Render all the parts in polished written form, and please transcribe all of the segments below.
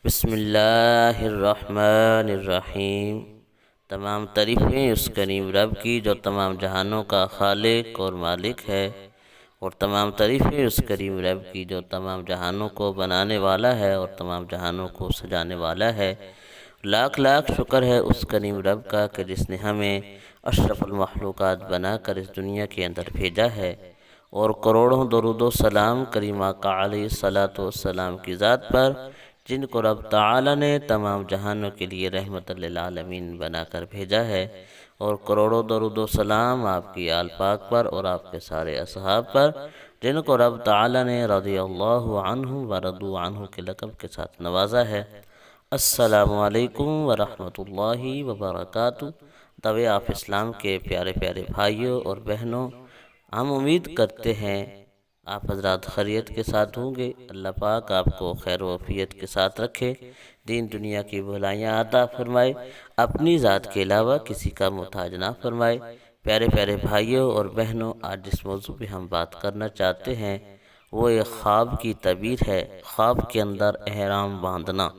بسم اللہ الرحمن الرحیم۔ تمام تعریفیں اس کریم رب کی جو تمام جہانوں کا خالق اور مالک ہے، اور تمام تعریفیں اس کریم رب کی جو تمام جہانوں کو بنانے والا ہے اور تمام جہانوں کو سجانے والا ہے۔ لاکھ لاکھ شکر ہے اس کریم رب کا کہ جس نے ہمیں اشرف المخلوقات بنا کر اس دنیا کے اندر بھیجا ہے، اور کروڑوں درود و سلام کریم آقا علیہ الصلوۃ والسلام کی ذات پر، جن کو رب تعالی نے تمام جہانوں کے لیے رحمت للعالمین بنا کر بھیجا ہے، اور کروڑوں درود و سلام آپ کی آل پاک پر اور آپ کے سارے اصحاب پر، جن کو رب تعالی نے رضی اللہ عنہم ورضوا عنہ کے لقب کے ساتھ نوازا ہے۔ السلام علیکم ورحمۃ اللہ وبرکاتہ۔ طوع آف اسلام کے پیارے پیارے بھائیوں اور بہنوں، ہم امید کرتے ہیں آپ حضرات خیریت کے ساتھ ہوں گے۔ اللہ پاک آپ کو خیر و عافیت کے ساتھ رکھے، دین دنیا کی بھلائیاں عطا فرمائے، اپنی ذات کے علاوہ کسی کا محتاج نہ فرمائے۔ پیارے پیارے بھائیوں اور بہنوں، آج جس موضوع پہ ہم بات کرنا چاہتے ہیں وہ ایک خواب کی تعبیر ہے، خواب کے اندر احرام باندھنا۔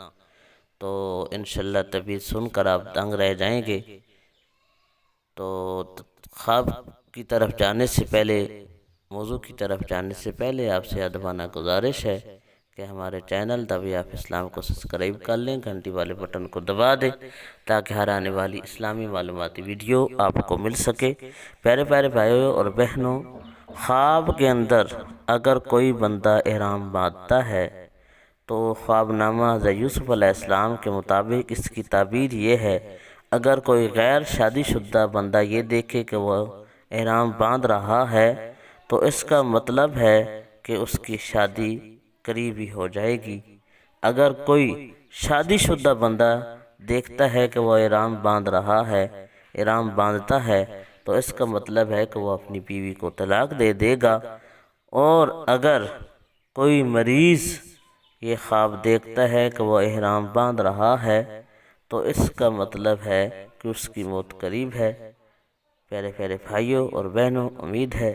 تو انشاءاللہ تعبیر سن کر آپ دنگ رہ جائیں گے۔ تو خواب کی طرف جانے سے پہلے، موضوع کی طرف جانے سے پہلے آپ سے ادبانہ گزارش ہے کہ ہمارے چینل طوع آف اسلام کو سبسکرائب کر لیں، گھنٹی والے بٹن کو دبا دیں تاکہ ہر آنے والی اسلامی معلوماتی ویڈیو آپ کو مل سکے۔ پیارے پیارے بھائیوں اور بہنوں، خواب کے اندر اگر کوئی بندہ احرام باندھتا ہے تو خواب نامہ حضرت یوسف علیہ السلام کے مطابق اس کی تعبیر یہ ہے: اگر کوئی غیر شادی شدہ بندہ یہ دیکھے کہ وہ احرام باندھ رہا ہے تو اس کا مطلب ہے کہ اس کی شادی قریب ہی ہو جائے گی۔ اگر کوئی شادی شدہ بندہ دیکھتا ہے کہ وہ احرام باندھ رہا ہے، احرام باندھتا ہے، تو اس کا مطلب ہے کہ وہ اپنی بیوی کو طلاق دے دے گا۔ اور اگر کوئی مریض یہ خواب دیکھتا ہے کہ وہ احرام باندھ رہا ہے تو اس کا مطلب ہے کہ اس کی موت قریب ہے۔ پیارے پیارے بھائیوں اور بہنوں، امید ہے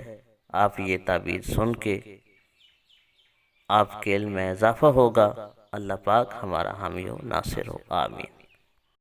آپ یہ تعبیر سن کے آپ کے علم میں اضافہ ہوگا۔ اللہ پاک ہمارا حامی و ناصر ہو، آمین۔